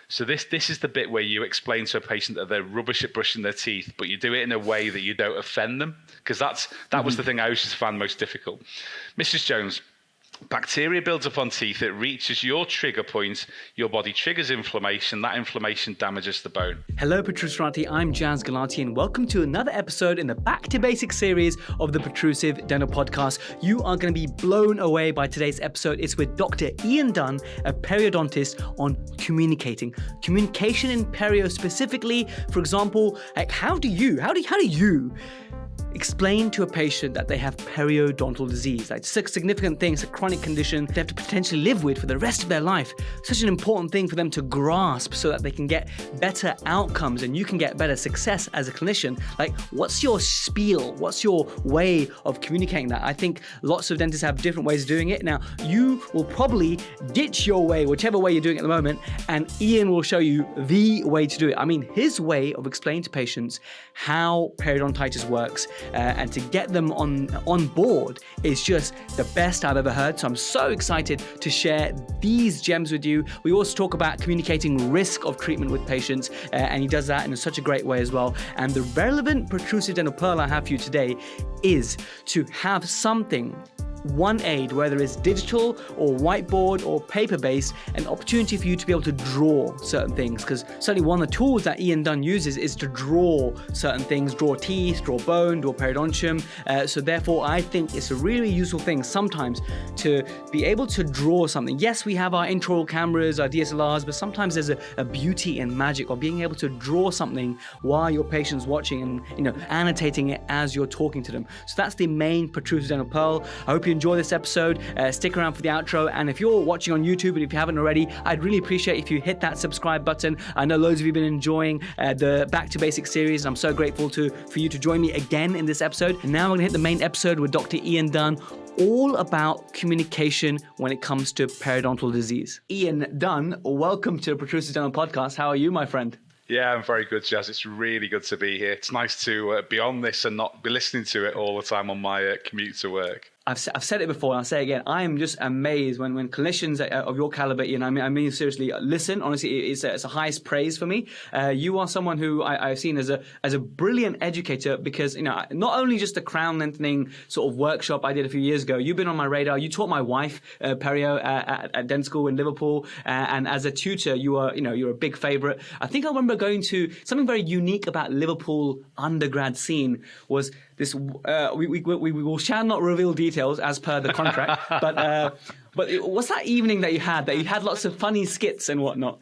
So this is the bit where you explain to a patient that they're rubbish at brushing their teeth, but you do it in a way that you don't offend them, because that was the thing I always just found most difficult. Mrs. Jones, bacteria builds up on teeth. It reaches your trigger point. Your body triggers inflammation. That inflammation damages the bone. Hello, Protrusive. I'm Jazz Galati, and welcome to another episode in the Back to Basics series of the Protrusive Dental Podcast. You are going to be blown away by today's episode. It's with Dr. Ian Dunn, a periodontist, on communication in perio specifically. For example, like how do you explain to a patient that they have periodontal disease? Like, it's a significant thing, it's a chronic condition they have to potentially live with for the rest of their life. Such an important thing for them to grasp so that they can get better outcomes and you can get better success as a clinician. Like, what's your spiel? What's your way of communicating that? I think lots of dentists have different ways of doing it. Now, you will probably ditch your way, whichever way you're doing it at the moment, and Ian will show you the way to do it. I mean, his way of explaining to patients how periodontitis works, and to get them on board is just the best I've ever heard. So I'm so excited to share these gems with you. We also talk about communicating risk of treatment with patients, and he does that in such a great way as well. And the relevant protrusive dental pearl I have for you today is to have something, one aid, whether it's digital or whiteboard or paper-based, an opportunity for you to be able to draw certain things, because certainly one of the tools that Ian Dunn uses is to draw certain things, draw teeth, draw bone, draw periodontium. So therefore, I think it's a really useful thing sometimes to be able to draw something. Yes, we have our intraoral cameras, our DSLRs, but sometimes there's a beauty and magic of being able to draw something while your patient's watching and annotating it as you're talking to them. So that's the main protrusive dental pearl. I hope you enjoy this episode. Stick around for the outro, and if you're watching on YouTube and if you haven't already, I'd really appreciate if you hit that subscribe button. I know loads of you have been enjoying the Back to Basics series. I'm so grateful for you to join me again in this episode. And now we're going to hit the main episode with Dr. Ian Dunn, all about communication when it comes to periodontal disease. Ian Dunn, welcome to the Protrusive Dental Podcast. How are you, my friend? Yeah, I'm very good, Jazz. It's really good to be here. It's nice to be on this and not be listening to it all the time on my commute to work. I've said it before and I'll say it again. I am just amazed when clinicians of your caliber, Ian, I mean seriously, listen. Honestly, it's a highest praise for me. You are someone who I've seen as a brilliant educator, because not only just the crown lengthening sort of workshop I did a few years ago. You've been on my radar. You taught my wife perio at dental school in Liverpool, and as a tutor, you're a big favourite. I think I remember going to something very unique about Liverpool undergrad scene was this. We shall not reveal details as per the contract, but what's that evening that you had lots of funny skits and whatnot?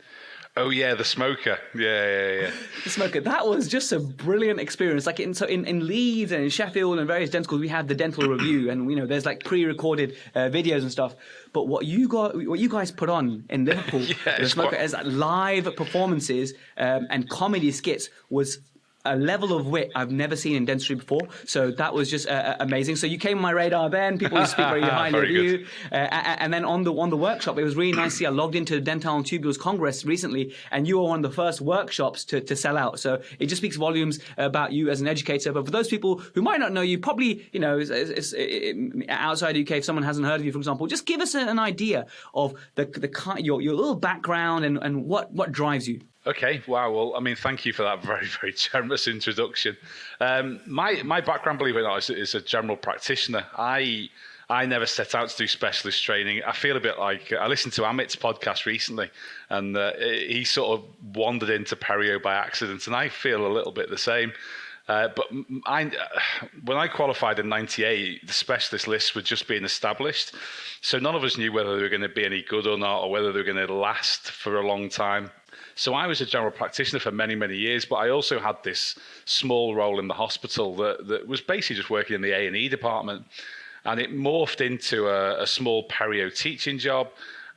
Oh yeah, the smoker. Yeah. The smoker. That was just a brilliant experience. Like in Leeds and in Sheffield and various dental schools, we had the dental review, and there's like pre-recorded videos and stuff. But what you guys put on in Liverpool, the smoker, as live performances and comedy skits was a level of wit I've never seen in dentistry before. So that was just amazing. So you came on my radar then. People used to speak very highly of you. And then on the workshop, it was really nice to see. I logged into the Dental and Tubules Congress recently, and you were one of the first workshops to sell out. So it just speaks volumes about you as an educator. But for those people who might not know you, probably, outside the UK, if someone hasn't heard of you, for example, just give us an idea of your little background and what drives you. Okay, wow. Well, I mean, thank you for that very, very generous introduction. My background, believe it or not, is a general practitioner. I never set out to do specialist training. I feel a bit like I listened to Amit's podcast recently, and he sort of wandered into perio by accident, and I feel a little bit the same. But when I qualified in '98, the specialist lists were just being established, so none of us knew whether they were going to be any good or not, or whether they were going to last for a long time. So I was a general practitioner for many, many years, but I also had this small role in the hospital that was basically just working in the A&E department. And it morphed into a small perio teaching job.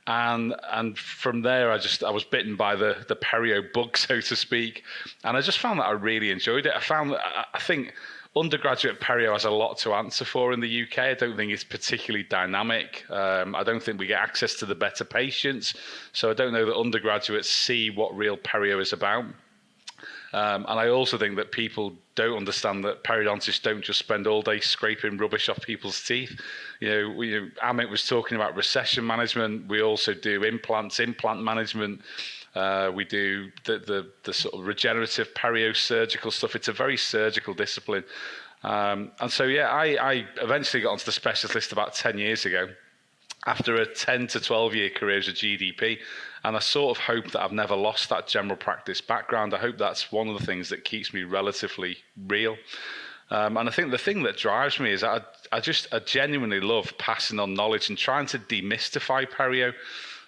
And from there, I was bitten by the perio bug, so to speak. And I just found that I really enjoyed it. I think undergraduate perio has a lot to answer for in the UK. I don't think it's particularly dynamic. I don't think we get access to the better patients. So I don't know that undergraduates see what real perio is about. And I also think that people don't understand that periodontists don't just spend all day scraping rubbish off people's teeth. Amit was talking about recession management. We also do implant management. We do the sort of regenerative periosurgical stuff. It's a very surgical discipline. And so, yeah, I eventually got onto the specialist list about 10 years ago after a 10 to 12 year career as a GDP. And I sort of hope that I've never lost that general practice background. I hope that's one of the things that keeps me relatively real. And I think the thing that drives me is I genuinely love passing on knowledge and trying to demystify perio.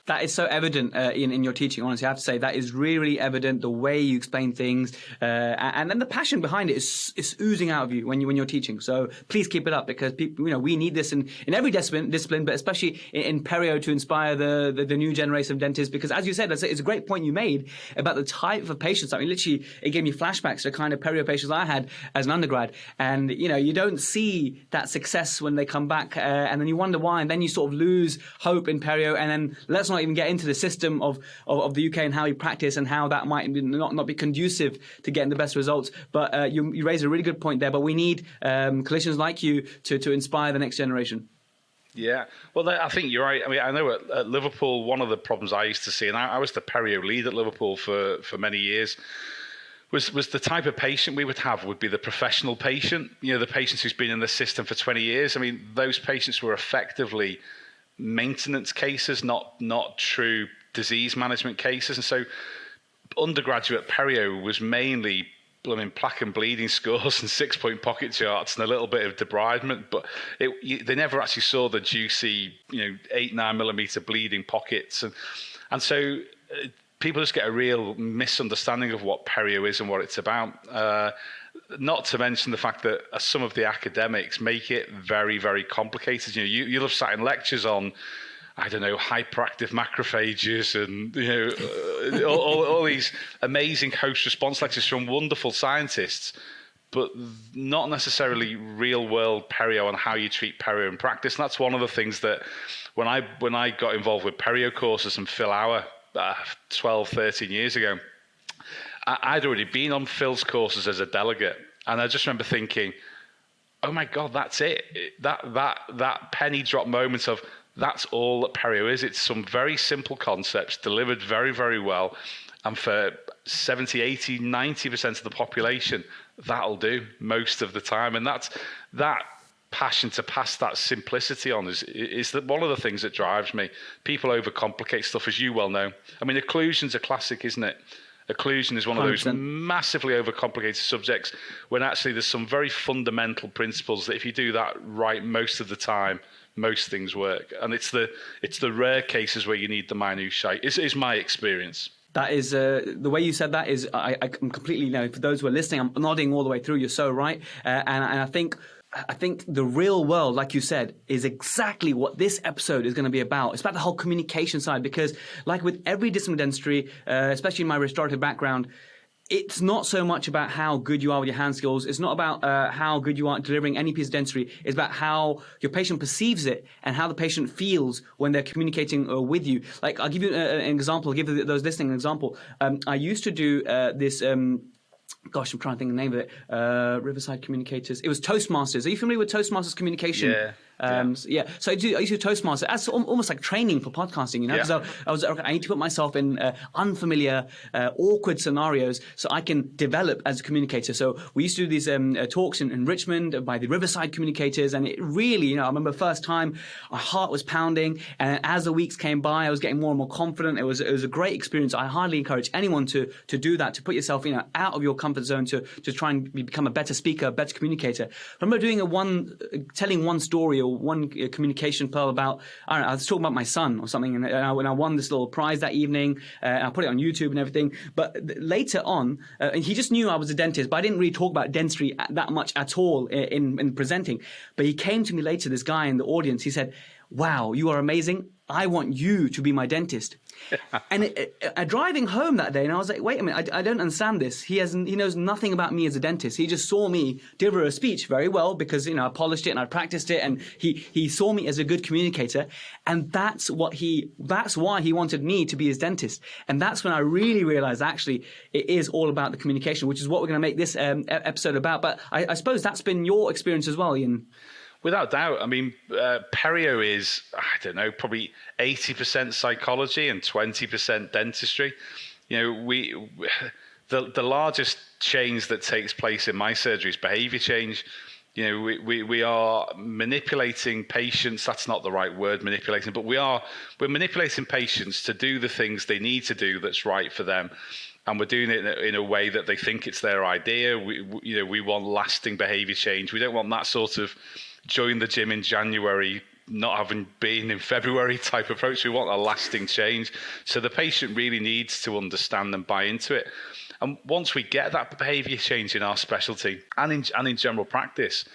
That is so evident in your teaching, honestly. I have to say that is really, really evident, the way you explain things. And then the passion behind it is oozing out of you when you're teaching. So please keep it up, because people, we need this in every discipline, but especially in perio, to inspire the new generation of dentists. Because as you said, it's a great point you made about the type of patients. I mean, literally, it gave me flashbacks to the kind of perio patients I had as an undergrad. And, you don't see that success when they come back, and then you wonder why. And then you sort of lose hope in perio. And then let's not even get into the system of the UK and how you practice and how that might not be conducive to getting the best results. But you raise a really good point there. But we need clinicians like you to inspire the next generation. Yeah, well, I think you're right. I mean, I know at Liverpool, one of the problems I used to see, and I was the perio lead at Liverpool for many years, was the type of patient we would have would be the professional patient, the patient who's been in the system for 20 years. I mean, those patients were effectively maintenance cases, not true disease management cases. And so undergraduate perio was mainly plaque and bleeding scores and 6-point pocket charts and a little bit of debridement, but they never actually saw the juicy 8-9 millimeter bleeding pockets. And so people just get a real misunderstanding of what perio is and what it's about. Not to mention the fact that some of the academics make it very, very complicated. You'll have sat in lectures on, I don't know, hyperactive macrophages and all these amazing host response lectures from wonderful scientists, but not necessarily real world perio and how you treat perio in practice. And that's one of the things that when I got involved with perio courses and Phil Hour 12, 13 years ago, I'd already been on Phil's courses as a delegate, and I just remember thinking, "Oh my God, that's it! That penny drop moment of that's all that perio is. It's some very simple concepts delivered very, very well, and for 70, 80, 90% of the population, that'll do most of the time." And that passion to pass that simplicity on is one of the things that drives me. People overcomplicate stuff, as you well know. I mean, occlusion's a classic, isn't it? Occlusion is one of those 100%. Massively overcomplicated subjects when actually there's some very fundamental principles that if you do that right most of the time, most things work. And it's the rare cases where you need the minutiae. Is my experience. That is the way you said that is I'm completely, for those who are listening, I'm nodding all the way through. You're so right. And I think the real world, like you said, is exactly what this episode is going to be about. It's about the whole communication side, because like with every discipline of dentistry, especially in my restorative background, it's not so much about how good you are with your hand skills. It's not about how good you are at delivering any piece of dentistry. It's about how your patient perceives it and how the patient feels when they're communicating with you. Like, I'll give you an example. I'll give those listening an example. I used to do this... Gosh, I'm trying to think of the name of it. Riverside Communicators. It was Toastmasters. Are you familiar with Toastmasters communication? Yeah. So I used to do Toastmasters as almost like training for podcasting, because I was okay, I need to put myself in unfamiliar, awkward scenarios so I can develop as a communicator. So we used to do these talks in Richmond by the Riverside Communicators, and it really, I remember the first time, my heart was pounding, and as the weeks came by, I was getting more and more confident. It was a great experience. I highly encourage anyone to do that, to put yourself out of your comfort zone, to try and become a better speaker, a better communicator. I remember doing telling one story or one communication pearl about, I don't know, I was talking about my son or something, and I won this little prize that evening, and I put it on YouTube and everything. But later on, and he just knew I was a dentist, but I didn't really talk about dentistry that much at all in presenting. But he came to me later, this guy in the audience, he said, "Wow, you are amazing. I want you to be my dentist." And driving home that day, and I was like, wait a minute, I don't understand this. He knows nothing about me as a dentist. He just saw me deliver a speech very well because, I polished it and I practiced it, and he saw me as a good communicator. And that's why he wanted me to be his dentist. And that's when I really realized actually it is all about the communication, which is what we're going to make this episode about. But I suppose that's been your experience as well, Ian. Without doubt. I mean, perio is, I don't know, probably 80% psychology and 20% dentistry. The largest change that takes place in my surgery is behavior change. We are manipulating patients. That's not the right word, manipulating, but we're manipulating patients to do the things they need to do that's right for them. And we're doing it in a way that they think it's their idea. We want lasting behavior change. We don't want that sort of join the gym in January, not having been in February type approach. We want a lasting change. So the patient really needs to understand and buy into it. And once we get that behavior change in our specialty and in general practice,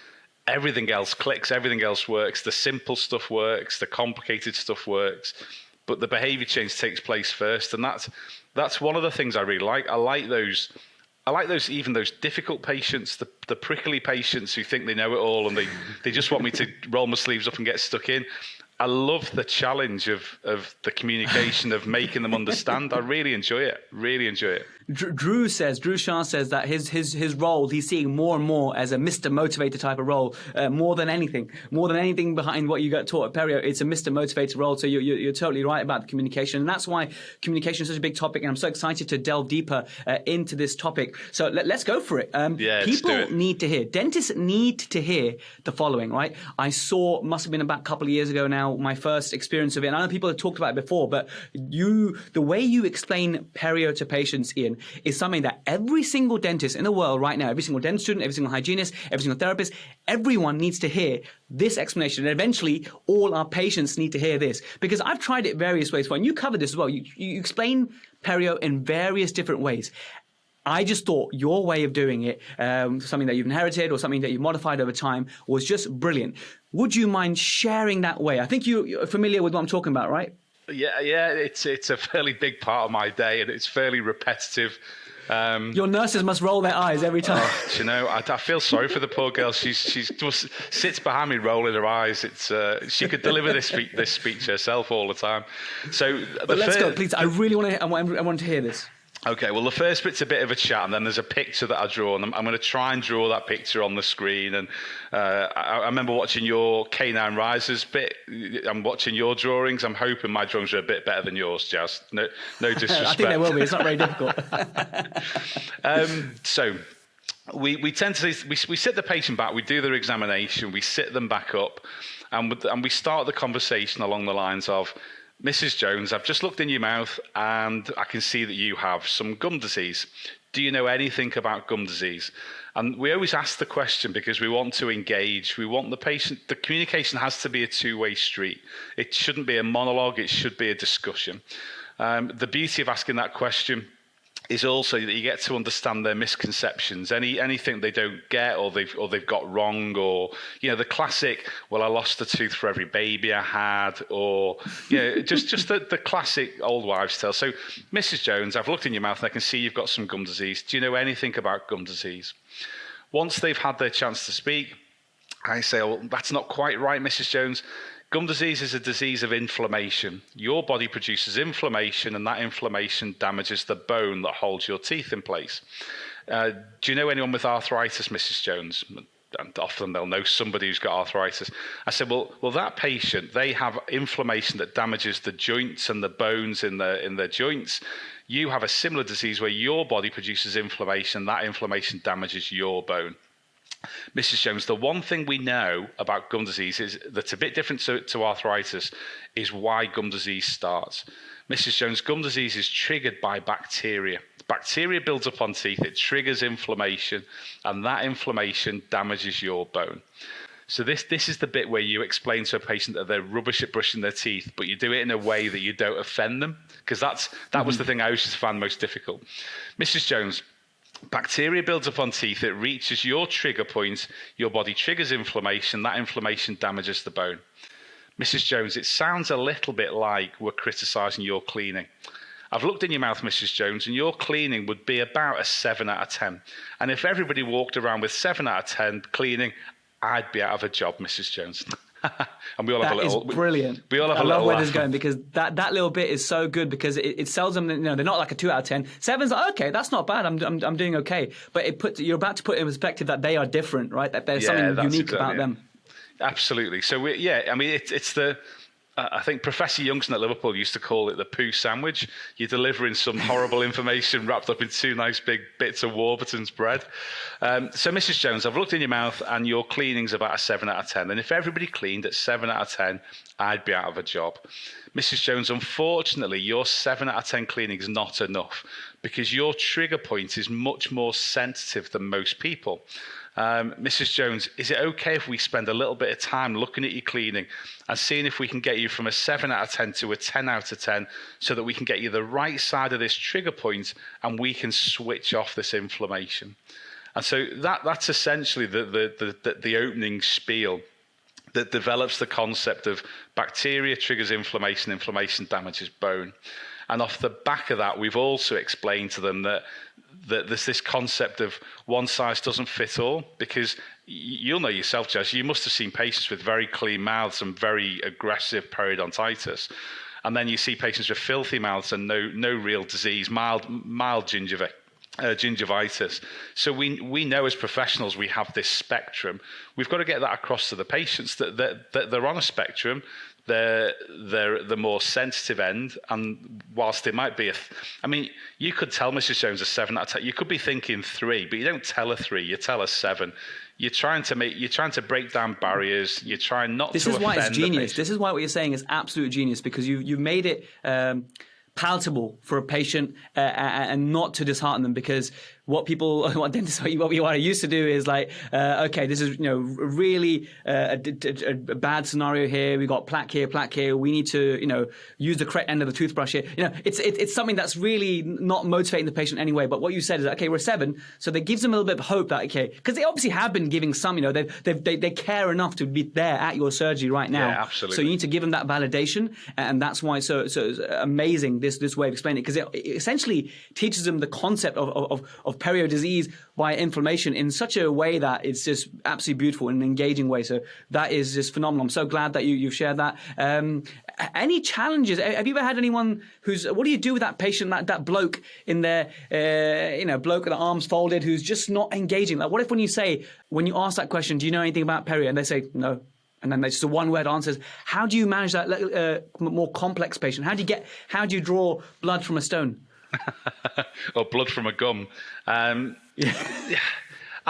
everything else clicks, everything else works. The simple stuff works, the complicated stuff works, but the behavior change takes place first. And that's one of the things I really like. I like those even those difficult patients, the prickly patients who think they know it all and they just want me to roll my sleeves up and get stuck in. I love the challenge of the communication, of making them understand. I really enjoy it. Drew Shah says that his role, he's seeing more and more as a Mr. Motivator type of role, more than anything behind what you got taught at Perio. It's a Mr. Motivator role. So you're totally right about the communication. And that's why communication is such a big topic. And I'm so excited to delve deeper into this topic. So let's go for it. People need to hear, dentists need to hear the following, right? I saw, must have been about a couple of years ago now, my first experience of it. And I know people have talked about it before, but the way you explain Perio to patients, Ian, is something that every single dentist in the world right now, every single dental student, every single hygienist, every single therapist, everyone needs to hear this explanation. And eventually, all our patients need to hear this. Because I've tried it various ways. And you covered this as well. You explain Perio in various different ways. I just thought your way of doing it, something that you've inherited or something that you've modified over time, was just brilliant. Would you mind sharing that way? I think you're familiar with what I'm talking about, right? Yeah. It's a fairly big part of my day, and it's fairly repetitive. Your nurses must roll their eyes every time. I feel sorry for the poor girl. She just sits behind me rolling her eyes. She could deliver this speech herself all the time. But let's go, please. I really want to hear this. Okay, well, the first bit's a bit of a chat, and then there's a picture that I draw, and I'm going to try and draw that picture on the screen. And I remember watching your canine risers bit. I'm watching your drawings. I'm hoping my drawings are a bit better than yours, Jazz. No disrespect. I think they will be. It's not very difficult. So we tend to we sit the patient back. We do their examination. We sit them back up, and we start the conversation along the lines of, Mrs. Jones, I've just looked in your mouth and I can see that you have some gum disease. Do you know anything about gum disease? And we always ask the question because we want to engage. We want the communication has to be a two-way street. It shouldn't be a monologue. It should be a discussion. The beauty of asking that question is also that you get to understand their misconceptions, anything they don't get or they've got wrong, or the classic, well, I lost a tooth for every baby I had, or just the classic old wives' tale. So, Mrs. Jones, I've looked in your mouth and I can see you've got some gum disease. Do you know anything about gum disease? Once they've had their chance to speak, I say, well, that's not quite right, Mrs. Jones. Gum disease is a disease of inflammation. Your body produces inflammation, and that inflammation damages the bone that holds your teeth in place. Do you know anyone with arthritis, Mrs. Jones? And often they'll know somebody who's got arthritis. I said, well, that patient, they have inflammation that damages the joints and the bones in their joints. You have a similar disease where your body produces inflammation, that inflammation damages your bone. Mrs. Jones, the one thing we know about gum disease is that's a bit different to arthritis is why gum disease starts. Mrs. Jones, gum disease is triggered by bacteria. Bacteria builds up on teeth, it triggers inflammation, and that inflammation damages your bone. So this is the bit where you explain to a patient that they're rubbish at brushing their teeth, but you do it in a way that you don't offend them, because that was the thing I always found most difficult. Mrs. Jones, bacteria builds up on teeth, it reaches your trigger point, your body triggers inflammation, that inflammation damages the bone. Mrs. Jones, it sounds a little bit like we're criticising your cleaning. I've looked in your mouth, Mrs. Jones, and your cleaning would be about a 7 out of 10. And if everybody walked around with 7 out of 10 cleaning, I'd be out of a job, Mrs. Jones. And we all have a little. That is brilliant. We all have I a little. love where this is going, because that little bit is so good, because it sells them. They're not like a 2 out of 10. 7's like, okay, that's not bad. I'm doing okay. But you're about to put in perspective that they are different, right? That there's something unique about them. Absolutely. So it's I think Professor Youngson at Liverpool used to call it the poo sandwich. You're delivering some horrible information wrapped up in 2 nice big bits of Warburton's bread. So, Mrs. Jones, I've looked in your mouth and your cleaning's about a 7 out of 10. And if everybody cleaned at 7 out of 10, I'd be out of a job. Mrs. Jones, unfortunately, your 7 out of 10 cleaning is not enough because your trigger point is much more sensitive than most people. Mrs. Jones, is it okay if we spend a little bit of time looking at your cleaning and seeing if we can get you from a 7 out of 10 to a 10 out of 10 so that we can get you the right side of this trigger point and we can switch off this inflammation? And so that's essentially the opening spiel that develops the concept of bacteria triggers inflammation, inflammation damages bone. And off the back of that, we've also explained to them that there's this concept of one size doesn't fit all, because you'll know yourself, Jez, you must have seen patients with very clean mouths and very aggressive periodontitis. And then you see patients with filthy mouths and no real disease, mild gingivitis. So we know as professionals we have this spectrum. We've got to get that across to the patients that they're on a spectrum. They're the more sensitive end, and whilst it might be you could tell Mrs. Jones a 7 out of 10. You could be thinking 3, but you don't tell her 3. You tell her 7. You're trying to break down barriers. You're trying not to offend the patient. This is why it's genius. This is why what you're saying is absolute genius, because you've made it palatable for a patient and not to dishearten them, because what dentists what I used to do is like, okay, this is really a bad scenario here. We got plaque here. We need to use the correct end of the toothbrush here. It's something that's really not motivating the patient anyway. But what you said is, okay, we're 7, so that gives them a little bit of hope that because they obviously have been giving some. They care enough to be there at your surgery right now. Yeah, absolutely. So you need to give them that validation, and that's why it's so amazing this way of explaining it, because it essentially teaches them the concept of perio disease by inflammation in such a way that it's just absolutely beautiful in an engaging way. So that is just phenomenal. I'm so glad that you've shared that. Any challenges? Have you ever had anyone what do you do with that patient, that bloke in there, bloke with the arms folded who's just not engaging? Like, what if when you ask that question, do you know anything about perio? And they say no. And then there's just a one-word answer. How do you manage that more complex patient? How do you draw blood from a stone? Or blood from a gum. I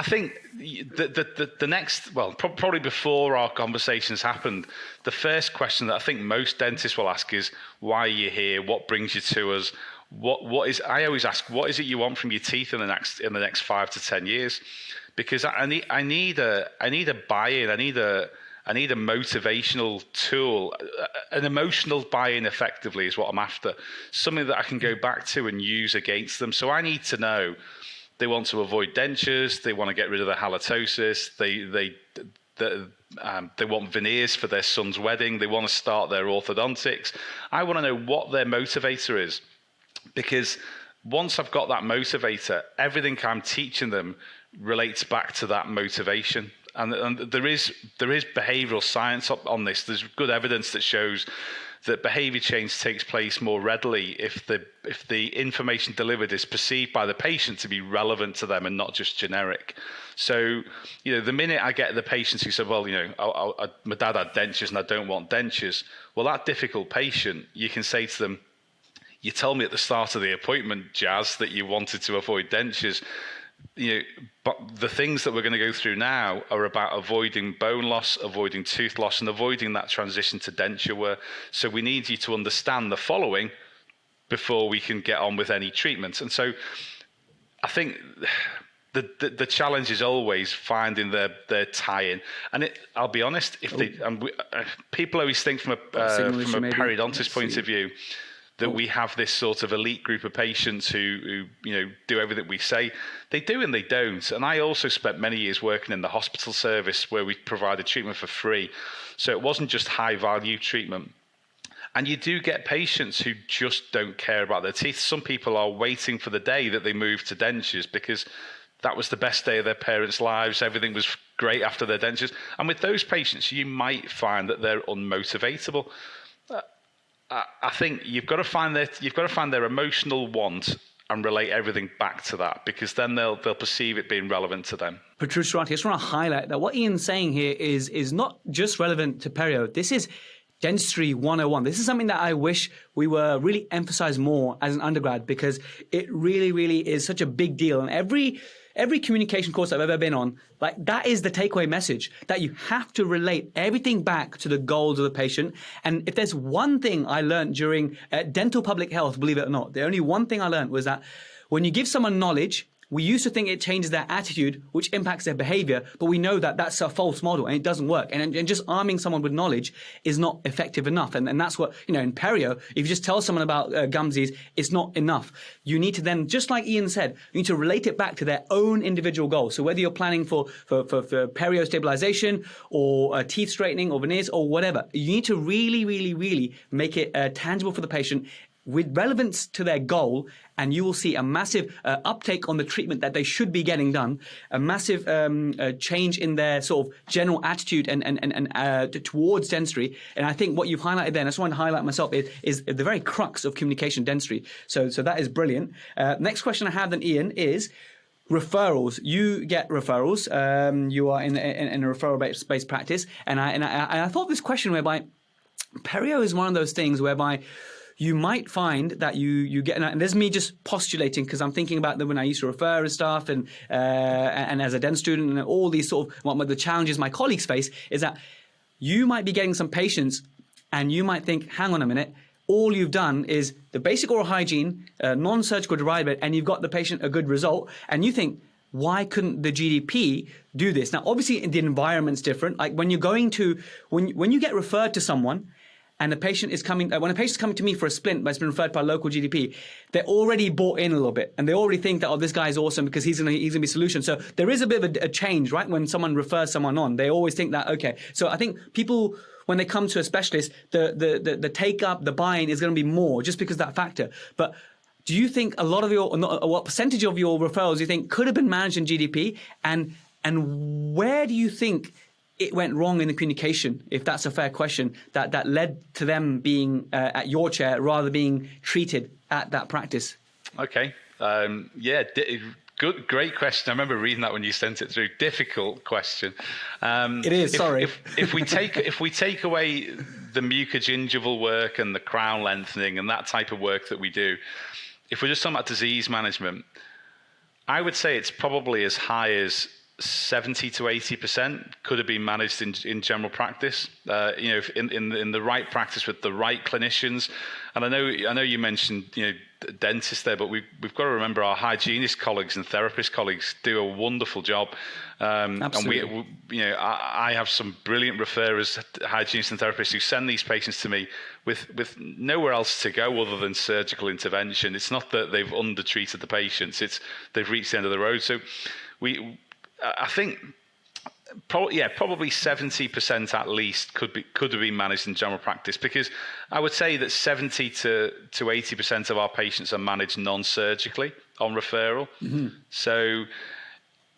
think the next, probably before our conversations happened, the first question that I think most dentists will ask is, why are you here? What brings you to us? I always ask, what is it you want from your teeth in the next 5 to 10 years? Because I need a buy-in. I need a motivational tool, an emotional buy-in effectively is what I'm after. Something that I can go back to and use against them. So I need to know they want to avoid dentures, they want to get rid of the halitosis, they want veneers for their son's wedding, they want to start their orthodontics. I want to know what their motivator is, because once I've got that motivator, everything I'm teaching them relates back to that motivation. And there is behavioural science on this. There's good evidence that shows that behaviour change takes place more readily if the information delivered is perceived by the patient to be relevant to them and not just generic. So, the minute I get the patients who said, well, my dad had dentures and I don't want dentures. Well, that difficult patient, you can say to them, you told me at the start of the appointment, Jazz, that you wanted to avoid dentures. But the things that we're going to go through now are about avoiding bone loss, avoiding tooth loss, and avoiding that transition to denture wear. So we need you to understand the following before we can get on with any treatment. And so I think the challenge is always finding their tie-in. And I'll be honest, people always think from a periodontist point of view that we have this sort of elite group of patients who do everything we say. They do and they don't. And I also spent many years working in the hospital service where we provided treatment for free. So it wasn't just high value treatment. And you do get patients who just don't care about their teeth. Some people are waiting for the day that they move to dentures because that was the best day of their parents' lives. Everything was great after their dentures. And with those patients, you might find that they're unmotivatable. I think you've got to find their emotional want and relate everything back to that, because then they'll perceive it being relevant to them. Protrusive, I just want to highlight that what Ian's saying here is not just relevant to perio. This is Dentistry 101. This is something that I wish we were really emphasized more as an undergrad, because it really, really is such a big deal. And every communication course I've ever been on, like, that is the takeaway message, that you have to relate everything back to the goals of the patient. And if there's one thing I learned during dental public health, believe it or not, the only one thing I learned was that when you give someone knowledge, we used to think it changes their attitude, which impacts their behavior, but we know that that's a false model and it doesn't work. And just arming someone with knowledge is not effective enough. And that's what, in Perio, if you just tell someone about gum disease, it's not enough. You need to then, just like Ian said, you need to relate it back to their own individual goals. So whether you're planning for perio stabilization or teeth straightening or veneers or whatever, you need to really, really, really make it tangible for the patient with relevance to their goal, and you will see a massive uptake on the treatment that they should be getting done, a massive change in their sort of general attitude and towards dentistry. And I think what you've highlighted there, and I just want to highlight myself, is the very crux of communication dentistry. So that is brilliant. Next question I have then, Ian, is referrals. You get referrals. You are in a referral-based practice, and I thought this question whereby perio is one of those things whereby you might find that you get, and there's me just postulating because I'm thinking about when I used to refer and stuff, and as a dent student, and all these sort of what the challenges my colleagues face is that you might be getting some patients, and you might think, hang on a minute, all you've done is the basic oral hygiene, non-surgical debridement, and you've got the patient a good result, and you think, why couldn't the GDP do this? Now, obviously, the environment's different. Like when you're going to, when you get referred to someone, and the patient is coming, when a patient's coming to me for a splint but it's been referred by a local GDP, they're already bought in a little bit, and they already think that, oh, this guy's awesome because he's gonna be a solution. So there is a bit of a change, right? When someone refers someone on, they always think that, okay. So I think people, when they come to a specialist, the take up, the buy-in is going to be more just because of that factor. But do you think a lot of what percentage of your referrals do you think could have been managed in GDP, and where do you think it went wrong in the communication, if that's a fair question, that led to them being at your chair rather than being treated at that practice? Okay. Great question. I remember reading that when you sent it through. Difficult question. It is. Sorry. If we take away the mucogingival work and the crown lengthening and that type of work that we do, if we're just talking about disease management, I would say it's probably as high as 70 to 80% could have been managed in general practice, in the right practice with the right clinicians. And I know you mentioned dentists there, but we've got to remember our hygienist colleagues and therapist colleagues do a wonderful job. Absolutely. And I have some brilliant referrers, hygienists and therapists who send these patients to me with nowhere else to go other than surgical intervention. It's not that they've undertreated the patients; it's they've reached the end of the road. So I think probably 70% at least could have been managed in general practice, because I would say that 70 to 80% of our patients are managed non-surgically on referral. Mm-hmm. So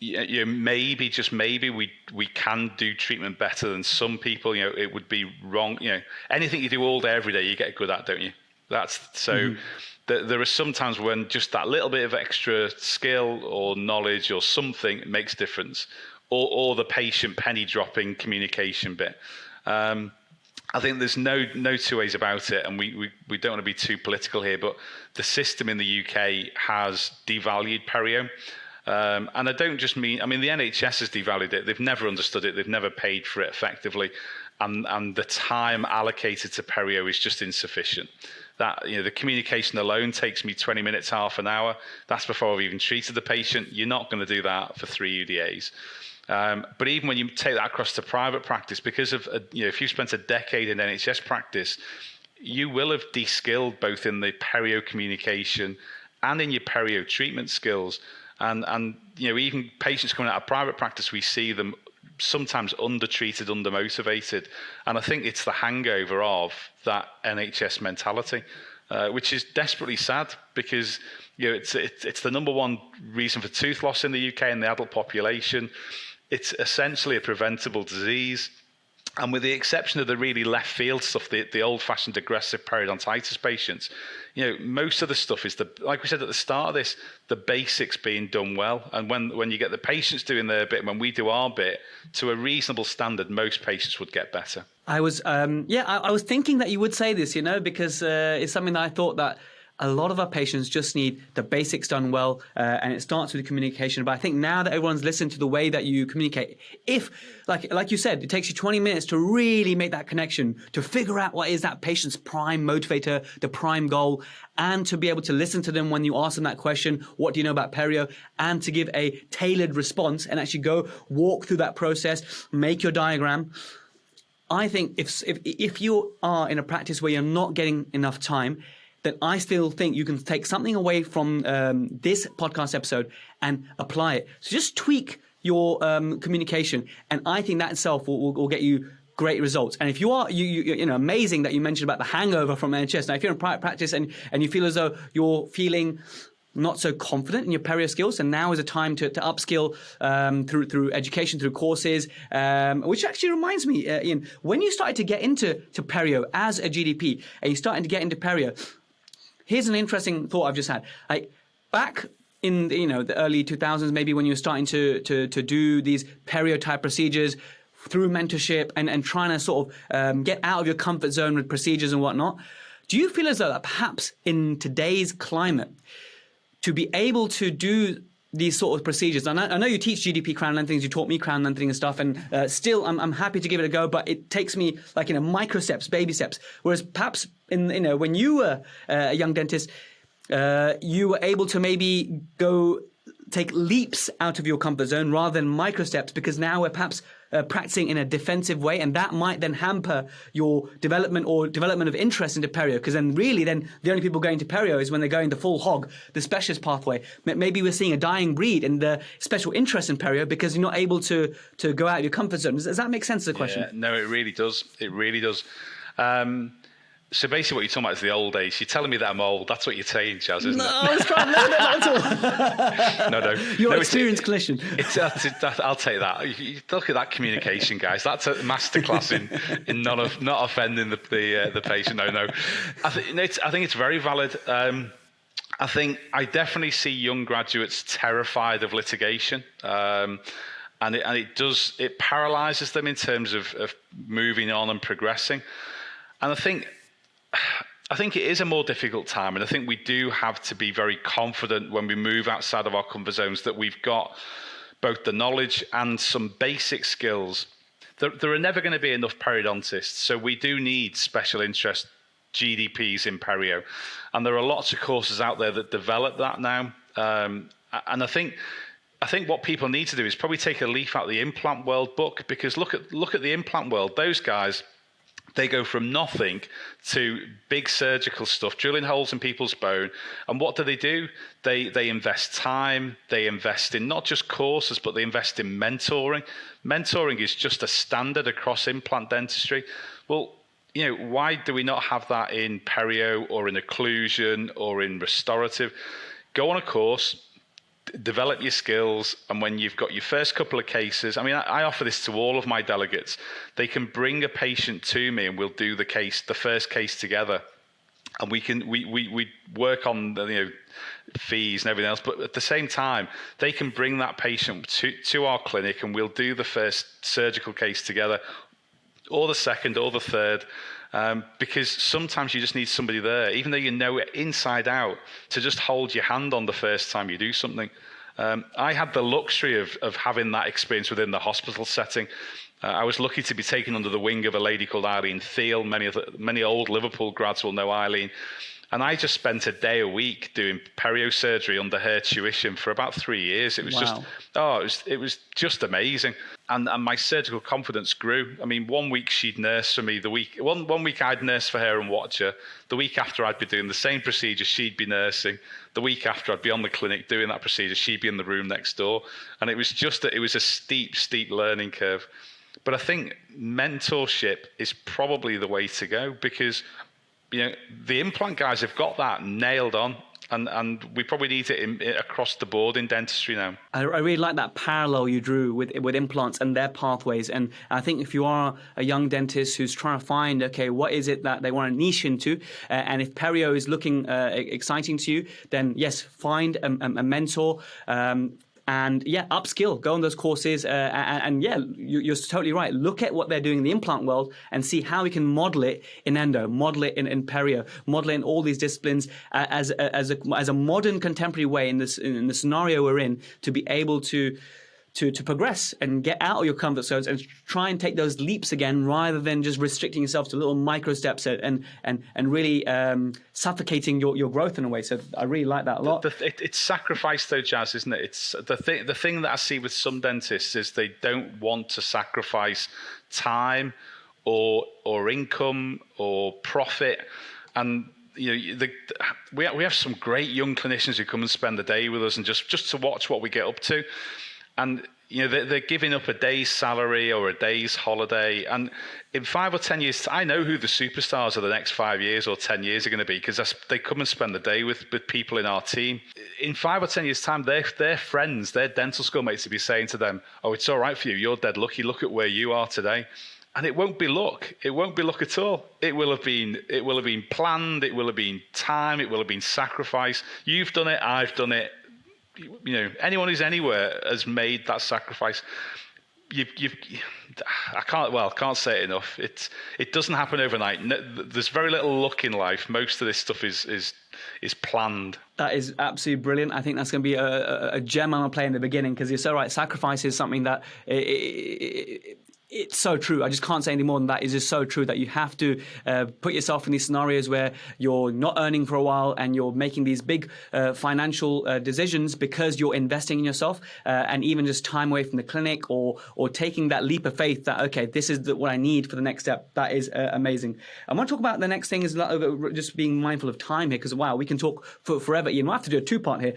maybe we can do treatment better than some people. It would be wrong. Anything you do all day every day you get good at, don't you? That's so. Mm-hmm. There are some times when just that little bit of extra skill or knowledge or something makes a difference, or the patient penny dropping communication bit. I think there's no two ways about it, and we don't want to be too political here, but the system in the UK has devalued perio. And I don't just mean, the NHS has devalued it. They've never understood it. They've never paid for it effectively. And the time allocated to perio is just insufficient. That the communication alone takes me 20 minutes, half an hour. That's before I've even treated the patient. You're not going to do that for 3 UDAs. But even when you take that across to private practice, because of if you've spent a decade in NHS practice, you will have de-skilled both in the perio communication and in your perio treatment skills. And even patients coming out of private practice, we see them sometimes undertreated, undermotivated, and I think it's the hangover of that NHS mentality, which is desperately sad, because it's the number one reason for tooth loss in the UK in the adult population. It's essentially a preventable disease, And with the exception of the really left field stuff, the old-fashioned aggressive periodontitis patients, most of the stuff is, like we said at the start of this, the basics being done well. And when you get the patients doing their bit, when we do our bit, to a reasonable standard, most patients would get better. I was thinking that you would say this, because it's something that I thought that a lot of our patients just need the basics done well, and it starts with communication. But I think now that everyone's listened to the way that you communicate, if, like you said, it takes you 20 minutes to really make that connection, to figure out what is that patient's prime motivator, the prime goal, and to be able to listen to them when you ask them that question, what do you know about perio, and to give a tailored response and actually go walk through that process, make your diagram. I think if you are in a practice where you're not getting enough time, then I still think you can take something away from this podcast episode and apply it. So just tweak your communication, and I think that itself will get you great results. And if you are, amazing that you mentioned about the hangover from NHS. Now, if you're in private practice and you feel as though you're feeling not so confident in your perio skills, and now is a time to upskill through education, through courses, which actually reminds me, Ian, when you started to get into perio as a GDP, and you're starting to get into perio, here's an interesting thought I've just had. Like back in the early 2000s, maybe when you were starting to do these perio type procedures through mentorship and trying to sort of get out of your comfort zone with procedures and whatnot, do you feel as though that perhaps in today's climate, to be able to do these sort of procedures, I know you teach GDP crown lengthenings, you taught me crown lengthening and stuff, and still I'm happy to give it a go, but it takes me micro steps, baby steps. Whereas perhaps when you were a young dentist, you were able to maybe go take leaps out of your comfort zone rather than micro steps, because now we're perhaps practicing in a defensive way, and that might then hamper your development of interest into perio, because then really then the only people going to perio is when they're going the full hog, the specialist pathway. Maybe we're seeing a dying breed in the special interest in perio because you're not able to go out of your comfort zone. Does that make sense as a question? Yeah, no, it really does. It really does. So basically what you're talking about is the old age. You're telling me that I'm old. That's what you're saying, Chaz, isn't it? No, I was trying. No, not at all. No. You're an experienced clinician. I'll take that. You look at that communication, guys. That's a masterclass in not offending the patient. No. I think it's very valid. I think I definitely see young graduates terrified of litigation. And it paralyzes them in terms of moving on and progressing. And I think it is a more difficult time, and I think we do have to be very confident when we move outside of our comfort zones that we've got both the knowledge and some basic skills. There are never going to be enough periodontists, so we do need special interest GDPs in perio, and there are lots of courses out there that develop that now. And I think what people need to do is probably take a leaf out of the implant world book, because look at the implant world. Those guys, they go from nothing to big surgical stuff, drilling holes in people's bone. And what do? They invest time. They invest in not just courses, but they invest in mentoring. Mentoring is just a standard across implant dentistry. Well, why do we not have that in perio or in occlusion or in restorative? Go on a course, develop your skills, and when you've got your first couple of cases, I offer this to all of my delegates. They can bring a patient to me and we'll do the first case together, and we work on the fees and everything else, but at the same time they can bring that patient to our clinic and we'll do the first surgical case together, or the second or the third. Because sometimes you just need somebody there, even though you know it inside out, to just hold your hand on the first time you do something. I had the luxury of having that experience within the hospital setting. I was lucky to be taken under the wing of a lady called Eileen Thiel. Many old Liverpool grads will know Eileen. And I just spent a day a week doing perio surgery under her tuition for about 3 years. It was it was just amazing. And my surgical confidence grew. 1 week she'd nurse for me. One week I'd nurse for her and watch her. The week after I'd be doing the same procedure, she'd be nursing. The week after I'd be on the clinic doing that procedure, she'd be in the room next door. And it was a steep learning curve. But I think mentorship is probably the way to go, because the implant guys have got that nailed on. And we probably need it across the board in dentistry now. I really like that parallel you drew with implants and their pathways. And I think if you are a young dentist who's trying to find, okay, what is it that they want to niche into, and if perio is looking exciting to you, then yes, find a mentor. And yeah, upskill, go on those courses. And yeah, you're totally right. Look at what they're doing in the implant world and see how we can model it in endo, model it in perio, model it in all these disciplines as a modern contemporary way in the scenario we're in, to be able to progress and get out of your comfort zones and try and take those leaps again, rather than just restricting yourself to little micro steps and really suffocating your growth in a way. So I really like that a lot. It's sacrifice though, Jazz, isn't it? It's the thing that I see with some dentists is they don't want to sacrifice time or income or profit. And we have some great young clinicians who come and spend the day with us and just to watch what we get up to. And they're giving up a day's salary or a day's holiday. And in 5 or 10 years, I know who the superstars of the next 5 years or 10 years are going to be, because they come and spend the day with people in our team. In 5 or 10 years' time, their friends, their dental school mates will be saying to them, "Oh, it's all right for you. You're dead lucky. Look at where you are today." And it won't be luck. It won't be luck at all. It will have been planned. It will have been time. It will have been sacrifice. You've done it. I've done it. Anyone who's anywhere has made that sacrifice. I can't say it enough. It doesn't happen overnight. There's very little luck in life. Most of this stuff is planned. That is absolutely brilliant. I think that's going to be a gem I'm going to play in the beginning, because you're so right. Sacrifice is something that it's so true. I just can't say any more than that. It's just so true that you have to put yourself in these scenarios where you're not earning for a while and you're making these big financial decisions because you're investing in yourself, and even just time away from the clinic or taking that leap of faith that, okay, this is what I need for the next step. That is amazing. I want to talk about the next thing is just being mindful of time here, because wow, we can talk for forever. Ian, we'll have to do a two-part here.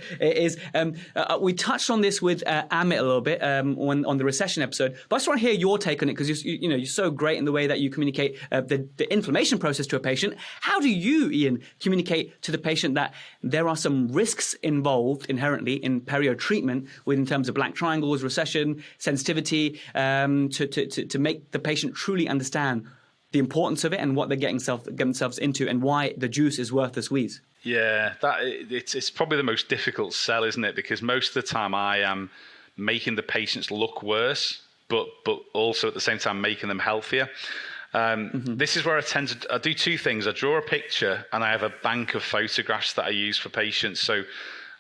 We touched on this with Amit a little bit on the recession episode, but I just want to hear your take on it, because you're so great in the way that you communicate the inflammation process to a patient. How do you, Ian, communicate to the patient that there are some risks involved inherently in perio treatment, in terms of black triangles, recession, sensitivity, to make the patient truly understand the importance of it and what they're getting themselves into, and why the juice is worth the squeeze? Yeah, it's probably the most difficult sell, isn't it? Because most of the time I am making the patients look worse, but also at the same time making them healthier. This is where I do two things. I draw a picture and I have a bank of photographs that I use for patients. So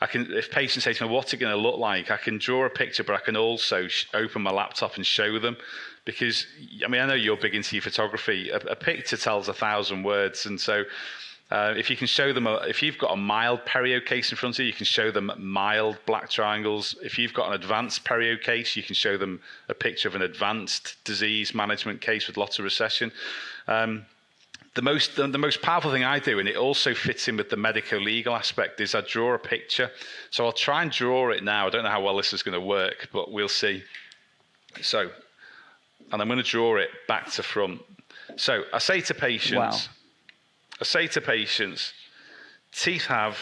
if patients say to me, "What's it going to look like?" I can draw a picture, but I can also open my laptop and show them. Because, I know you're big into your photography. A picture tells 1,000 words. And so if you can show them, if you've got a mild perio case in front of you, you can show them mild black triangles. If you've got an advanced perio case, you can show them a picture of an advanced disease management case with lots of recession. The most powerful thing I do, and it also fits in with the medico-legal aspect, is I draw a picture. So I'll try and draw it now. I don't know how well this is going to work, but we'll see. And I'm going to draw it back to front. So I say to patients, teeth have,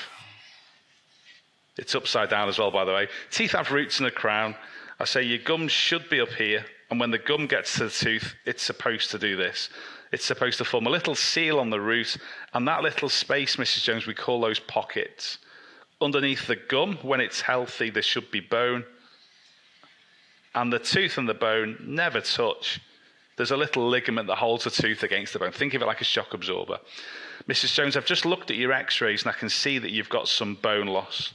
it's upside down as well, by the way. Teeth have roots in the crown. I say your gums should be up here. And when the gum gets to the tooth, it's supposed to do this. It's supposed to form a little seal on the root. And that little space, Mrs. Jones, we call those pockets. Underneath the gum, when it's healthy, there should be bone. And the tooth and the bone never touch. There's a little ligament that holds the tooth against the bone. Think of it like a shock absorber. Mrs. Jones, I've just looked at your x-rays and I can see that you've got some bone loss.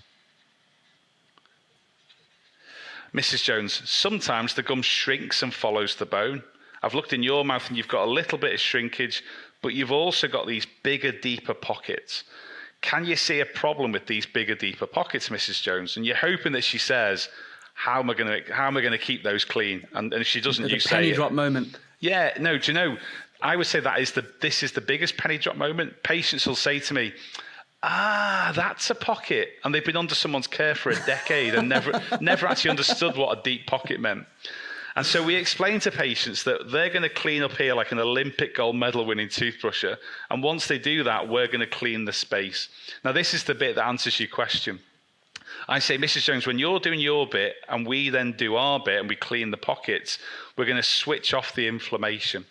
Mrs. Jones, sometimes the gum shrinks and follows the bone. I've looked in your mouth and you've got a little bit of shrinkage, but you've also got these bigger, deeper pockets. Can you see a problem with these bigger, deeper pockets, Mrs. Jones? And you're hoping that she says, how am I going to keep those clean? And if she doesn't, you say penny drop moment. Yeah, no, do you know, I would say this is the biggest penny drop moment. Patients will say to me, that's a pocket. And they've been under someone's care for a decade and never actually understood what a deep pocket meant. And so we explain to patients that they're going to clean up here like an Olympic gold medal winning toothbrusher. And once they do that, we're going to clean the space. Now, this is the bit that answers your question. I say, Mrs. Jones, when you're doing your bit and we then do our bit and we clean the pockets, we're going to switch off the inflammation.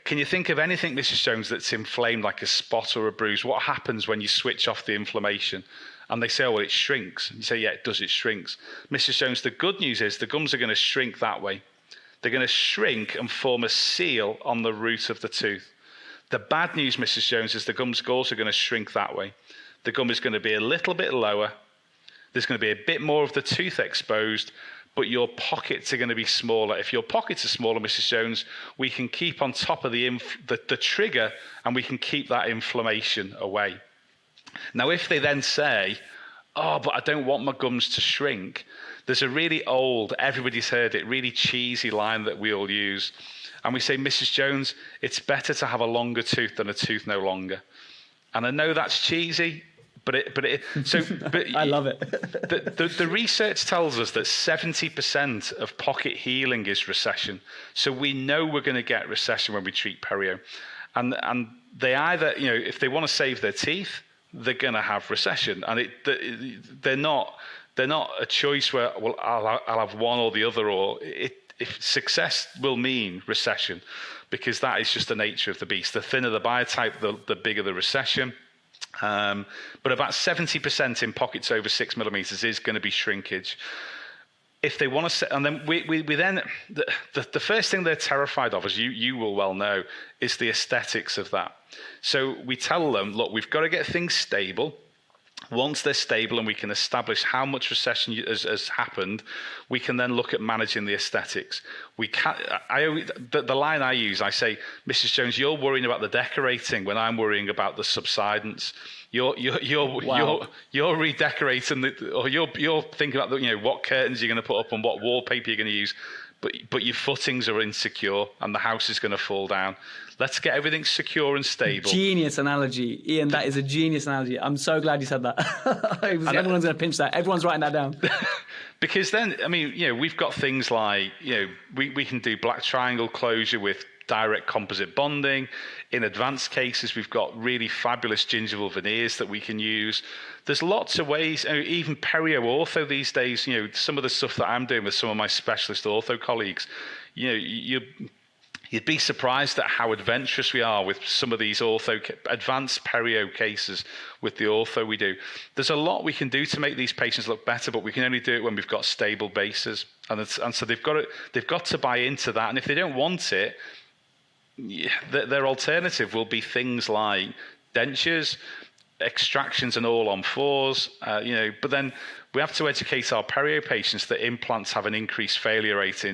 Can you think of anything, Mrs. Jones, that's inflamed like a spot or a bruise? What happens when you switch off the inflammation? And they say, oh, well, it shrinks. And you say, yeah, it does, it shrinks. Mrs. Jones, the good news is the gums are going to shrink that way. They're going to shrink and form a seal on the root of the tooth. The bad news, Mrs. Jones, is the gums are also going to shrink that way. The gum is going to be a little bit lower. There's going to be a bit more of the tooth exposed, but your pockets are going to be smaller. If your pockets are smaller, Mrs. Jones, we can keep on top of the trigger and we can keep that inflammation away. Now, if they then say, oh, but I don't want my gums to shrink, there's a really old, everybody's heard it, really cheesy line that we all use. And we say, Mrs. Jones, it's better to have a longer tooth than a tooth no longer. And I know that's cheesy, but I love it. the research tells us that 70% of pocket healing is recession. So we know we're going to get recession when we treat perio. And they either, if they want to save their teeth, they're going to have recession. And they're not a choice where, well, I'll have one or the other, or if success will mean recession, because that is just the nature of the beast. The thinner the biotype, the bigger the recession. But about 70% in pockets over 6 millimeters is going to be shrinkage. If they want to, and then we then, the first thing they're terrified of, as you will well know, is the aesthetics of that. So we tell them, look, we've got to get things stable. Once they're stable and we can establish how much recession has happened, we can then look at managing the aesthetics. The line I use, I say, Mrs. Jones, you're worrying about the decorating when I'm worrying about the subsidence. You're redecorating, or you're thinking about what curtains you're going to put up and what wallpaper you're going to use, but your footings are insecure and the house is going to fall down. Let's get everything secure and stable. Genius analogy, Ian. That is a genius analogy. I'm so glad you said that. Everyone's going to pinch that. Everyone's writing that down. Because then, we've got things like, we can do black triangle closure with direct composite bonding. In advanced cases, we've got really fabulous gingival veneers that we can use. There's lots of ways, even perio ortho these days, some of the stuff that I'm doing with some of my specialist ortho colleagues, you'd be surprised at how adventurous we are with some of these advanced perio cases with the ortho we do. There's a lot we can do to make these patients look better, but we can only do it when we've got stable bases. And so they've got to buy into that. And if they don't want it, their alternative will be things like dentures, extractions and all on fours, but then we have to educate our perio patients that implants have an increased failure rate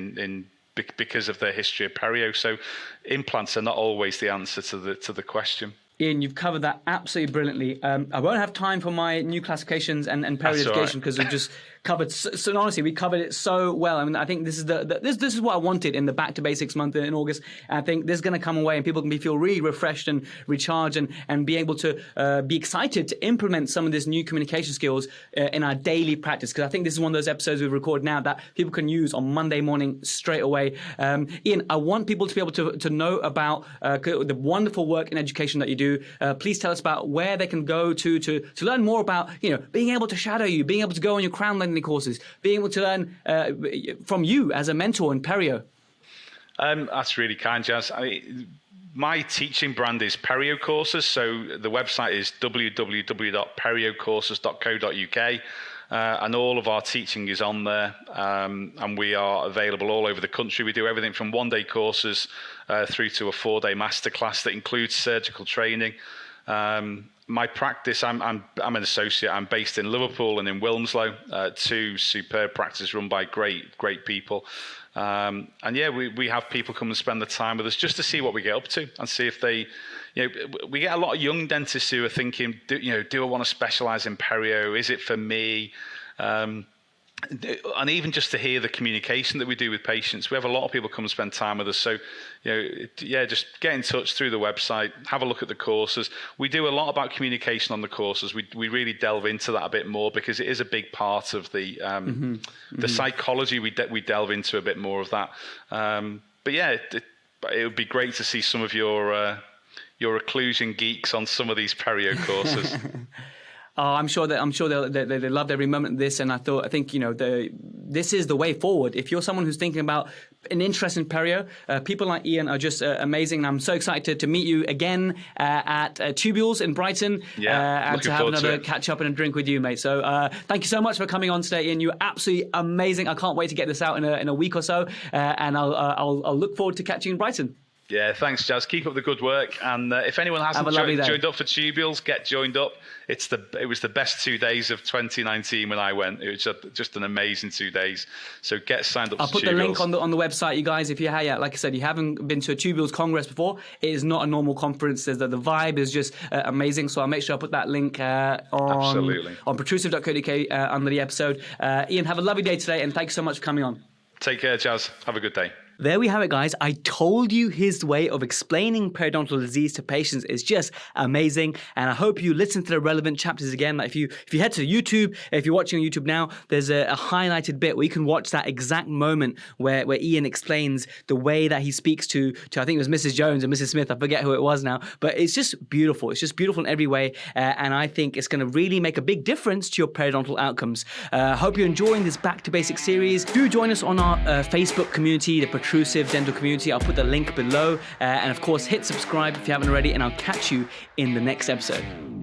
because of their history of perio. So implants are not always the answer to the question. Ian, you've covered that absolutely brilliantly. I won't have time for my new classifications and perio education because we've just covered. So honestly, we covered it so well. I mean, I think this is this is what I wanted in the Back to Basics month in August. And I think this is going to come away and people can feel really refreshed and recharged and be able to be excited to implement some of these new communication skills in our daily practice. Because I think this is one of those episodes we've recorded now that people can use on Monday morning straight away. Ian, I want people to be able to know about the wonderful work in education that you do. Please tell us about where they can go to learn more about being able to shadow you, being able to go on your crown lending courses, being able to learn from you as a mentor in perio. That's really kind, Jazz. My teaching brand is Perio Courses, so the website is www.periocourses.co.uk. And all of our teaching is on there, and we are available all over the country. We do everything from one-day courses through to a 4-day masterclass that includes surgical training. My practice, I'm an associate. I'm based in Liverpool and in Wilmslow, two superb practices run by great people. And yeah, we have people come and spend the time with us just to see what we get up to and see if they, we get a lot of young dentists who are thinking, do I want to specialize in perio? Is it for me? and even just to hear the communication that we do with patients. We have a lot of people come and spend time with us. So, just get in touch through the website, have a look at the courses. We do a lot about communication on the courses. We really delve into that a bit more because it is a big part of the psychology. We delve into a bit more of that. But yeah, it would be great to see some of your occlusion geeks on some of these perio courses. I'm sure they loved every moment of this, and I think this is the way forward. If you're someone who's thinking about an interest in perio, people like Ian are just amazing, and I'm so excited to meet you again at Tubules in Brighton, and to have another catch up and a drink with you, mate. So thank you so much for coming on today, Ian. You're absolutely amazing. I can't wait to get this out in a week or so, and I'll look forward to catching you in Brighton. Yeah, thanks, Jazz. Keep up the good work. And if anyone hasn't joined up for Tubules, get joined up. It was the best 2 days of 2019 when I went. It was just an amazing 2 days. So get signed up. I'll put the link on the website, you guys. If like I said, you haven't been to a Tubules Congress before, it is not a normal conference. The vibe is just amazing. So I'll make sure I put that link on protrusive.co.uk under the episode. Ian, have a lovely day today, and thanks so much for coming on. Take care, Jazz. Have a good day. There we have it, guys. I told you his way of explaining periodontal disease to patients is just amazing, and I hope you listen to the relevant chapters again. Like if you head to YouTube, if you're watching on YouTube now, there's a highlighted bit where you can watch that exact moment where Ian explains the way that he speaks to I think it was Mrs. Jones and Mrs. Smith. I forget who it was now, but it's just beautiful. It's just beautiful in every way, and I think it's going to really make a big difference to your periodontal outcomes. Hope you're enjoying this Back to Basics series. Do join us on our Facebook community, the Protrusive Dental Community. I'll put the link below, and of course hit subscribe if you haven't already, and I'll catch you in the next episode.